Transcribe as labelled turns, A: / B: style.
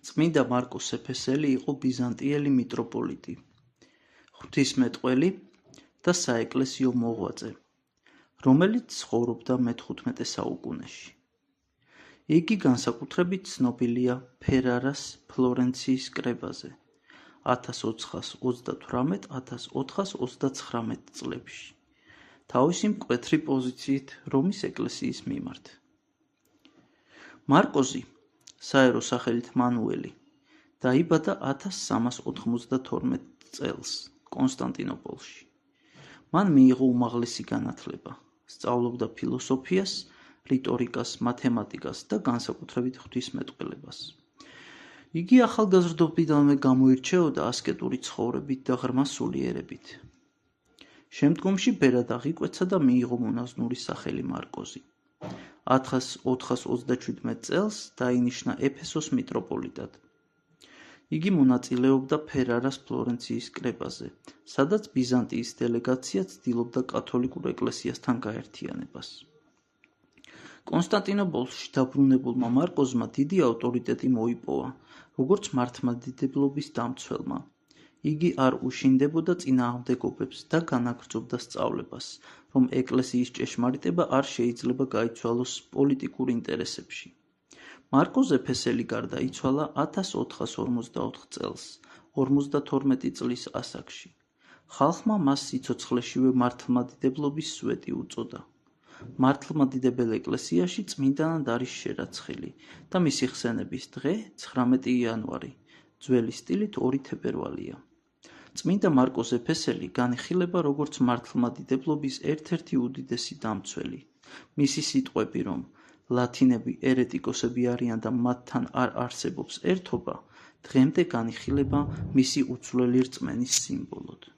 A: წმინდა მარკოს ეფესელი იყო ბიზანტიელი მიტროპოლიტი, ღვთისმეტყველი და საეკლესიო მოღვაწე, რომელიც ცხოვრობდა მე-15 საუკუნეში. იგი განსაკუთრებით ცნობილია ფერარას ფლორენციის კრებაზე 1438-1429 წლებში, თავისი მკვეთრი პოზიციით რომის ეკლესიის მიმართ. მარკოზი, საერო სახელით მანუელი, დაიბადა 1392 წელს კონსტანტინოპოლში. მან მიიღო უმაღლესი განათლება, სწავლობდა ფილოსოფიას, რიტორიკას, მათემატიკას და განსაკუთრებით ღვთისმეტყველებას. იგი ახალგაზრდობიდანვე გამოირჩეოდა ასკეტური ცხოვრებით და ღრმა სულიერებით. შემდგომში ბერად აღიკვეცა და მიიღო მონაზვნური სახელი მარკოზი. 1427 წელს დაინიშნა ეფესოს მიტროპოლიტად. იგი მონაწილეობდა ფერარას ფლორენციის კრებაზე, სადაც ბიზანტიის დელეგაცია ცდილობდა კათოლიკურ ეკლესიასთან გაერთიანებას. კონსტანტინოპოლში დაბრუნებულმა მარკოზმა დიდი ავტორიტეტი მოიპოვა, როგორც მართლმადიდებლობის დამცველმა. იგი არ უშინდებოდა წინააღმდეგობებს და განაგრძობდა სწავლებას, რომ ეკლესიის ჭეშმარიტება არ შეიძლება გაიცვალოს პოლიტიკურ ინტერესებში. მარკოზ ეფესელი გარდაიცვალა 1454 წელს, 52 წლის ასაკში. ხალხმა მას სიცოცხლეშივე მართლმადიდებლობის სვეტი უწოდა. მართლმადიდებელ ეკლესიაში წმინდანად არის შერაცხილი და მისი ხსენების დღე 19 იანვარი, ძველი სტილით 2 თებერვალია. წმინდა მარკოზ ეფესელი განიხილება როგორც მართლმადიდებლობის ერთ-ერთი უდიდესი დამცველი. მისი სიტყვები, რომ ლათინები ერეტიკოსები არიან და მათთან არ არსებობს ერთობა, დღემდე განიხილება მისი უცვლელი რწმენის სიმბოლოდ.